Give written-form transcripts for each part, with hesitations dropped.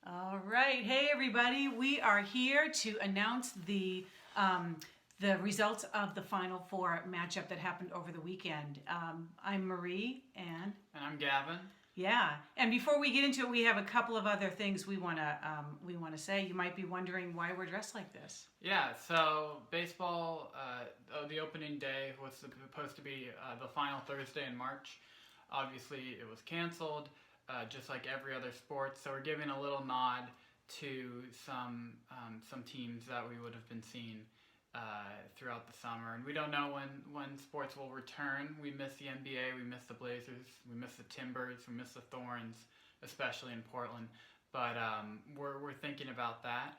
All right. Hey, everybody. We are here to announce the results of the Final Four matchup that happened over the weekend. I'm Marie, and And I'm Gavin. yeah. And before we get into it, we have a couple of other things we want to say. You might be wondering why we're dressed like this. Yeah, so baseball, the opening day was supposed to be the final Thursday in March. Obviously, it was canceled, just like every other sport. So we're giving a little nod to some teams that we would have been seeing throughout the summer. And we don't know when sports will return. We miss the NBA, we miss the Blazers, we miss the Timbers, we miss the Thorns, especially in Portland. But we're thinking about that.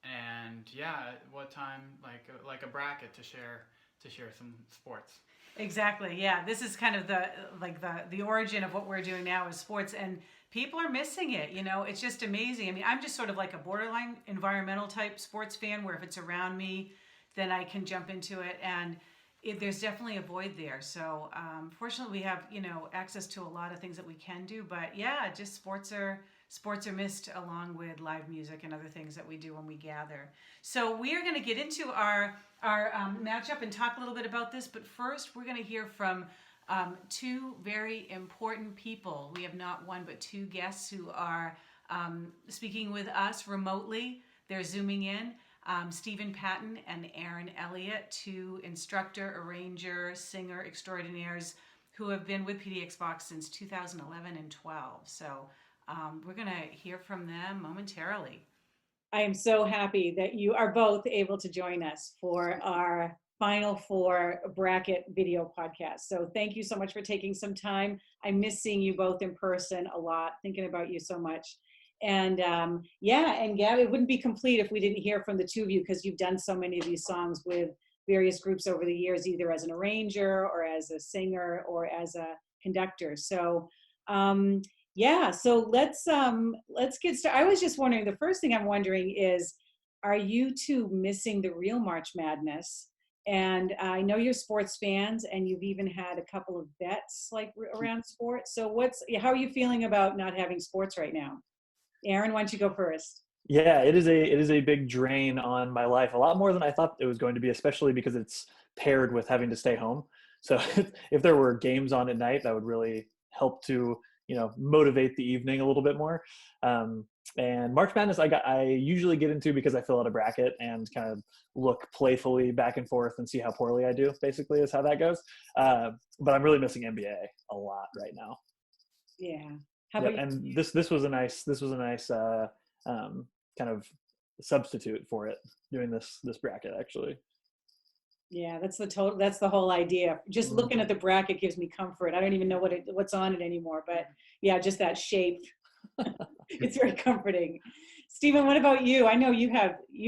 And yeah, what time like a bracket to share some sports. Exactly. Yeah. This is kind of the origin of what we're doing now is sports, and people are missing it. It's just amazing. I mean, I'm just sort of like a borderline environmental type sports fan where if it's around me, then I can jump into it, and there's definitely a void there. So, fortunately, we have access to a lot of things that we can do. But yeah, just sports are missed along with live music and other things that we do when we gather. So we are going to get into our matchup and talk a little bit about this. But first, we're going to hear from two very important people. We have not one but two guests who are speaking with us remotely. They're zooming in. Stephen Patton and Aaron Elliott, two instructor, arranger, singer extraordinaires who have been with PDX Vox since 2011 and 12. So we're going to hear from them momentarily. I am so happy that you are both able to join us for our Final Four bracket video podcast. So thank you so much for taking some time. I miss seeing you both in person a lot, thinking about you so much. And yeah, and Gab, it wouldn't be complete if we didn't hear from the two of you because you've done so many of these songs with various groups over the years, either as an arranger or as a singer or as a conductor. So yeah, so let's get started. I was just wondering, the first thing I'm wondering is, are you two missing the real March Madness? And I know you're sports fans, and you've even had a couple of bets like around sports. So how are you feeling about not having sports right now? Aaron, why don't you go first? Yeah, it is a big drain on my life, a lot more than I thought it was going to be, especially because it's paired with having to stay home. So if there were games on at night, that would really help to motivate the evening a little bit more. Um, and March Madness, I usually get into because I fill out a bracket and kind of look playfully back and forth and see how poorly I do. Basically, is how that goes. But I'm really missing NBA a lot right now. Yeah. How Yep, about you? and this was a nice kind of substitute for it doing this bracket actually. Yeah, that's the whole idea. Just looking Mhm. at the bracket gives me comfort. I don't even know what's on it anymore, but yeah, just that shape. It's very comforting. Stephen, what about you? I know you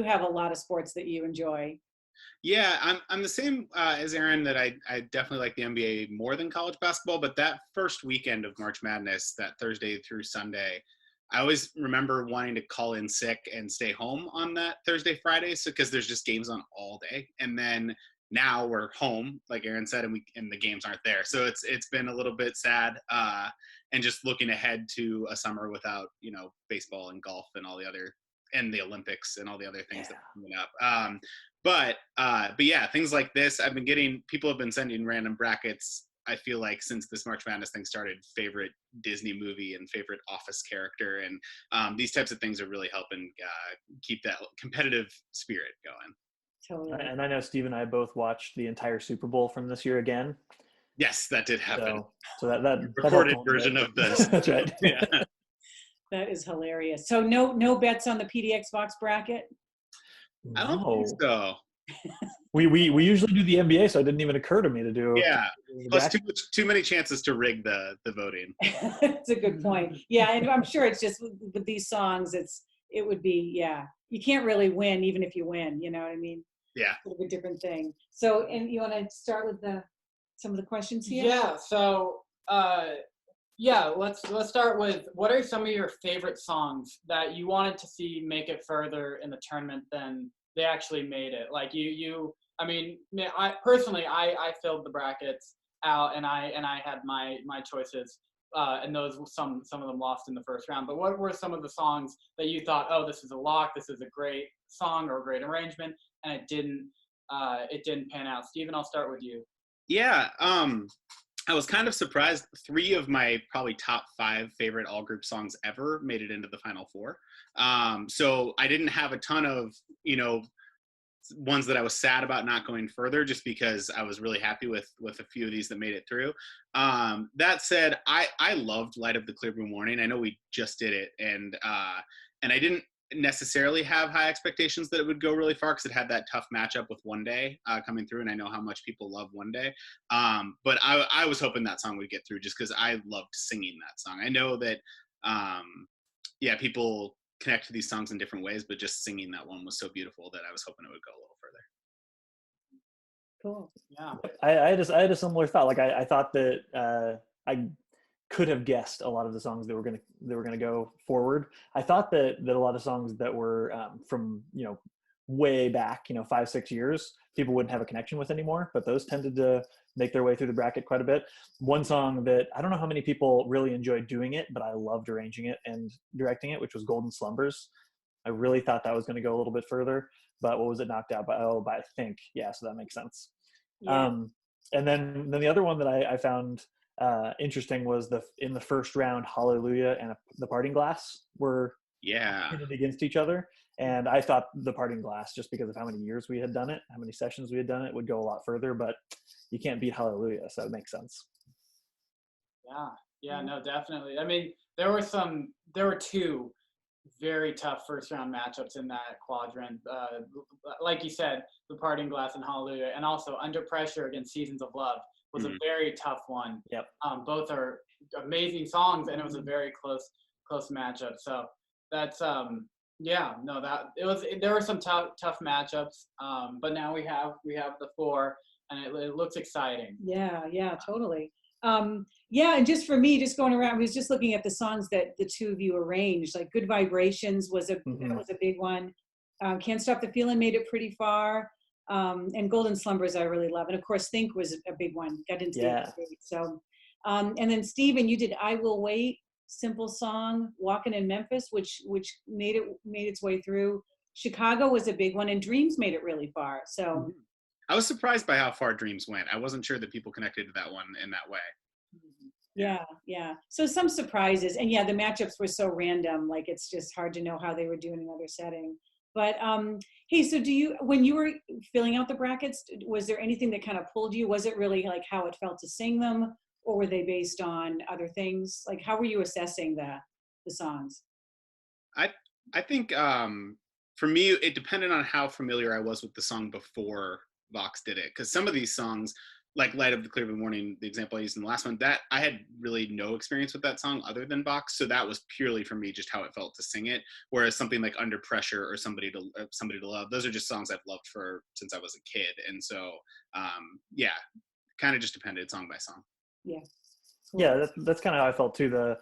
have a lot of sports that you enjoy. Yeah, I'm the same as Aaron that I definitely like the NBA more than college basketball. But that first weekend of March Madness, that Thursday through Sunday, I always remember wanting to call in sick and stay home on that Thursday, Friday, so because there's just games on all day. And then now we're home, like Aaron said, and the games aren't there. So it's been a little bit sad, and just looking ahead to a summer without baseball and golf and all the other and the Olympics and all the other things that Yeah. are coming up. But yeah, things like this, people have been sending random brackets. I feel like since this March Madness thing started, favorite Disney movie and favorite Office character, and these types of things are really helping keep that competitive spirit going. Totally. And I know Steve and I both watched the entire Super Bowl from this year again. Yes, that did happen. So that helped Recorded a little version bit. of this. That's right. Yeah. That is hilarious. So no bets on the PDX Vox bracket? I don't think No. so. We usually do the NBA, so it didn't even occur to me to do Yeah. the Plus bracket. too many chances to rig the voting. That's a good point. Yeah, and I'm sure it's just with these songs, it would be, yeah. You can't really win even if you win, you know what I mean? Yeah. Sort of a different thing. So, and you want to start with some of the questions here? Yeah. So yeah, let's start with what are some of your favorite songs that you wanted to see make it further in the tournament than they actually made it? Like I mean, I personally I filled the brackets out and I had my choices. and those some of them lost in the first round. But what were some of the songs that you thought, oh, this is a lock, this is a great song or a great arrangement, and it didn't pan out? Steven, I'll start with you. Yeah, I was kind of surprised. 3 of my probably top 5 favorite all group songs ever made it into the final 4. So I didn't have a ton of, ones that I was sad about not going further, just because I was really happy with a few of these that made it through. That said, I loved Light of the Clear Blue Morning. I know we just did it, and I didn't necessarily have high expectations that it would go really far, because it had that tough matchup with One Day coming through, and I know how much people love One Day. But I was hoping that song would get through, just because I loved singing that song. I know that people connect to these songs in different ways, but just singing that one was so beautiful that I was hoping it would go a little further. Cool. Yeah. I had a similar thought. Like I thought that I could have guessed a lot of the songs that were gonna go forward. I thought that a lot of songs that were from way back 5-6 years, people wouldn't have a connection with anymore, but those tended to make their way through the bracket quite a bit. One song that I don't know how many people really enjoyed doing it, but I loved arranging it and directing it, which was Golden Slumbers. I really thought that was going to go a little bit further, but what was it knocked out by? Oh, by I think. Yeah, so that makes sense. Yeah. And then the other one that I found interesting was in the first round, Hallelujah and The Parting Glass were pitted against each other. And I thought The Parting Glass, just because of how many years we had done it, how many sessions we had done it, would go a lot further, but you can't beat Hallelujah, so it makes sense. Yeah, no, definitely. I mean, there were 2 very tough first round matchups in that quadrant. Like you said, The Parting Glass and Hallelujah, and also Under Pressure against Seasons of Love was a very tough one. Yep. Both are amazing songs, and it was a very close matchup. So that's there were some tough matchups, but now we have the 4, and it looks exciting. Yeah, totally. And just for me, just going around, I was just looking at the songs that the 2 of you arranged. Like Good Vibrations was that was a big one. Can't Stop the Feeling made it pretty far. And Golden Slumbers I really love. And of course Think was a big one. Got into the state. So and then Steven, you did I Will Wait, simple song, Walking in Memphis, which made its way through. Chicago was a big one, and Dreams made it really far. So I was surprised by how far Dreams went. I wasn't sure that people connected to that one in that way. Yeah. So some surprises, and the matchups were so random. Like it's just hard to know how they would do in another setting. But hey, so when you were filling out the brackets, was there anything that kind of pulled you? Was it really like how it felt to sing them, or were they based on other things? Like how were you assessing the songs? I think for me, it depended on how familiar I was with the song before Vox did it, because some of these songs, like Light of the Clear Blue Morning, the example I used in the last one, that I had really no experience with that song other than Vox, so that was purely for me just how it felt to sing it. Whereas something like Under Pressure or Somebody to Love, those are just songs I've loved since I was a kid, and so kind of just depended song by song. Yeah. Cool. Yeah, that's kind of how I felt too.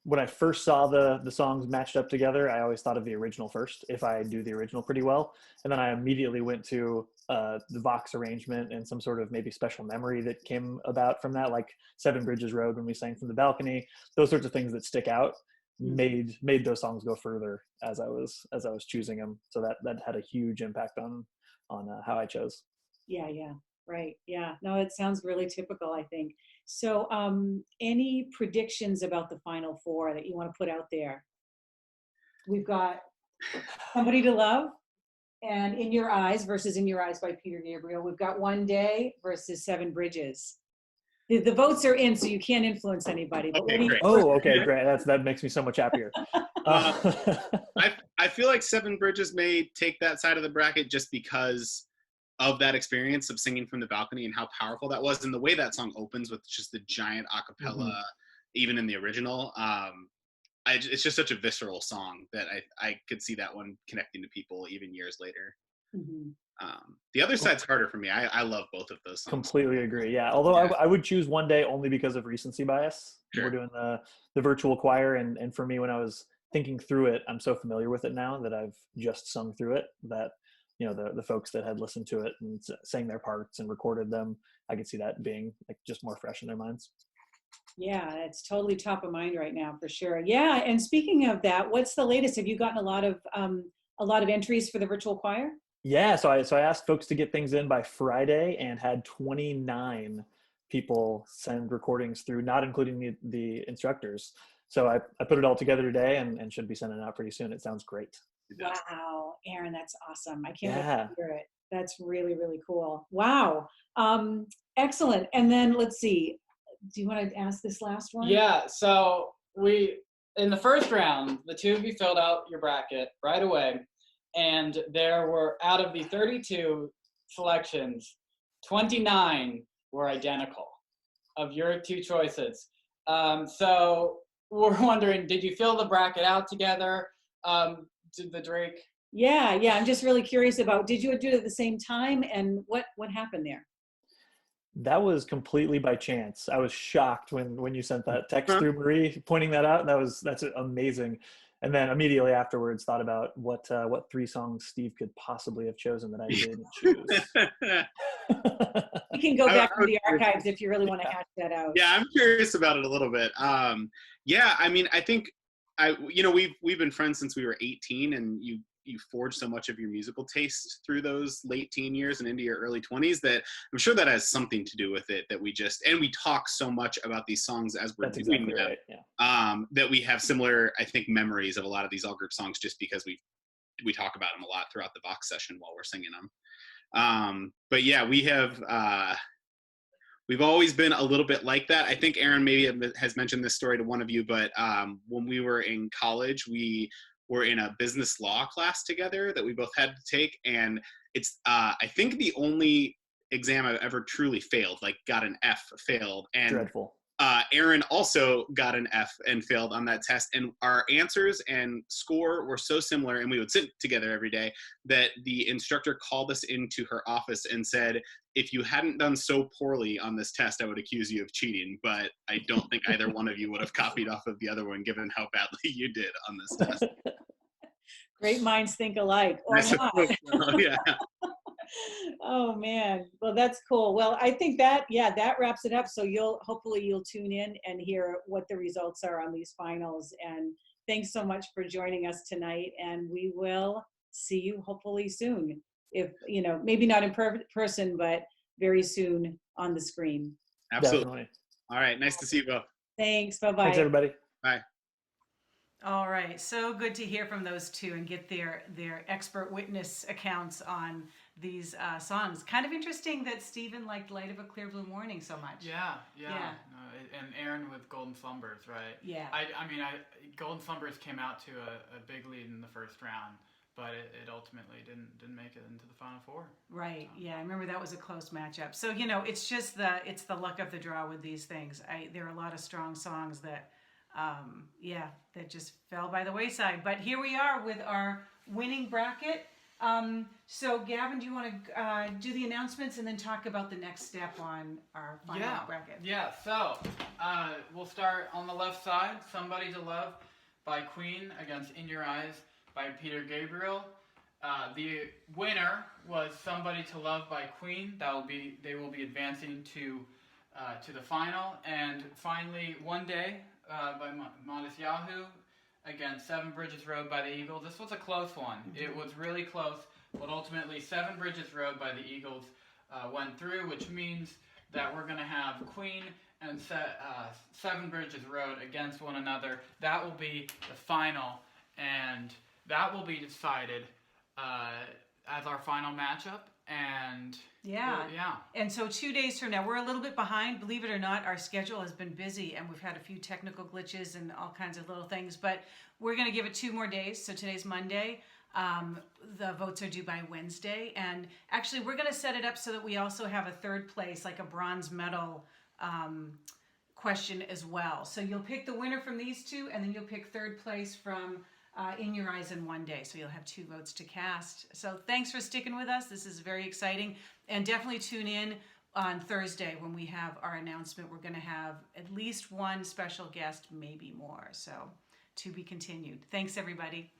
When I first saw the songs matched up together, I always thought of the original first, if I do the original pretty well. And then I immediately went to the Vox arrangement and some sort of maybe special memory that came about from that, like Seven Bridges Road when we sang from the balcony. Those sorts of things that stick out made those songs go further as I was choosing them. So that had a huge impact on how I chose. Yeah. Right. Yeah. No, it sounds really typical, I think. So any predictions about the final 4 that you want to put out there? We've got Somebody to Love and In Your Eyes versus In Your Eyes by Peter Gabriel. We've got One Day versus Seven Bridges. The votes are in, so you can't influence anybody. But okay, great. Okay, great. That makes me so much happier. I feel like Seven Bridges may take that side of the bracket just because of that experience of singing from the balcony and how powerful that was, and the way that song opens with just the giant a cappella, even in the original. It's just such a visceral song that I could see that one connecting to people even years later. The other side's harder for me. I love both of those songs. Completely agree. Yeah, although I would choose One Day only because of recency bias. Sure. We're doing the virtual choir, and for me, when I was thinking through it, I'm so familiar with it now that I've just sung through it that the folks that had listened to it and sang their parts and recorded them, I could see that being like just more fresh in their minds. Yeah, it's totally top of mind right now for sure. Yeah, and speaking of that, what's the latest? Have you gotten a lot of entries for the virtual choir? Yeah, so I asked folks to get things in by Friday and had 29 people send recordings through, not including the instructors. So I put it all together today and should be sending it out pretty soon. It sounds great. Wow, Aaron, that's awesome. I can't wait Yeah. to hear it. That's really, really cool. Wow. Excellent. And then let's see. Do you want to ask this last one? Yeah, so we in the first round, the two of you filled out your bracket right away, and there were out of the 32 selections, 29 were identical of your two choices. So we're wondering, did you fill the bracket out together? Did the Drake? Yeah, yeah. I'm just really curious about, did you do it at the same time and what happened there? That was completely by chance. I was shocked when you sent that text Huh? through, Marie, pointing that out. That's amazing. And then immediately afterwards, thought about what 3 songs Steve could possibly have chosen that I didn't choose. You can go back I to was the curious. archives if you really want to hash that out. Yeah, I'm curious about it a little bit. Yeah, I mean, I think we've been friends since we were 18, and you forged so much of your musical taste through those late teen years and into your early 20s that I'm sure that has something to do with it, that we talk so much about these songs as we're That's doing exactly them, right. Yeah. that we have similar, I think, memories of a lot of these all group songs just because we talk about them a lot throughout the Vox session while we're singing them. But yeah, we've always been a little bit like that. I think Aaron maybe has mentioned this story to one of you, but when we were in college, we were in a business law class together that we both had to take. And it's, I think, the only exam I've ever truly failed, like got an F, failed. And Dreadful. Aaron also got an F and failed on that test. And our answers and score were so similar, and we would sit together every day, that the instructor called us into her office and said, if you hadn't done so poorly on this test, I would accuse you of cheating. But I don't think either one of you would have copied off of the other one, given how badly you did on this test. Great minds think alike, or I not. suppose so, yeah. Oh man, well that's cool. Well, I think that that wraps it up. So hopefully you'll tune in and hear what the results are on these finals. And thanks so much for joining us tonight. And we will see you hopefully soon. If maybe not in person, but very soon on the screen. Absolutely. Definitely. All right. Nice to see you both. Thanks. Bye bye. Thanks, everybody. Bye. All right, so good to hear from those two and get their expert witness accounts on these songs. Kind of interesting that Stephen liked "Light of a Clear Blue Morning" so much. Yeah. Yeah. No, and Aaron with Golden Slumbers, right? Yeah. I mean, Golden Slumbers came out to a big lead in the first round, but it ultimately didn't make it into the Final Four. Right. Yeah, I remember that was a close matchup. So it's just the luck of the draw with these things. There are a lot of strong songs that. That just fell by the wayside. But here we are with our winning bracket. So Gavin, do you want to do the announcements and then talk about the next step on our final bracket? Yeah, so we'll start on the left side, Somebody to Love by Queen against In Your Eyes by Peter Gabriel. The winner was Somebody to Love by Queen. They will be advancing to the final. And finally, One Day by Modest Yahoo against Seven Bridges Road by the Eagles. This was a close one. Mm-hmm. It was really close, but ultimately Seven Bridges Road by the Eagles went through, which means that we're going to have Queen and Seven Bridges Road against one another. That will be the final, and that will be decided as our final matchup. And yeah. And so 2 days from now, we're a little bit behind. Believe it or not, our schedule has been busy and we've had a few technical glitches and all kinds of little things, but we're going to give it 2 more days. So today's Monday. The votes are due by Wednesday. And actually, we're going to set it up so that we also have a third place, like a bronze medal question as well. So you'll pick the winner from these two, and then you'll pick third place from In Your Eyes in One Day. So you'll have 2 votes to cast. So thanks for sticking with us. This is very exciting. And definitely tune in on Thursday when we have our announcement. We're going to have at least one special guest, maybe more. So to be continued. Thanks, everybody.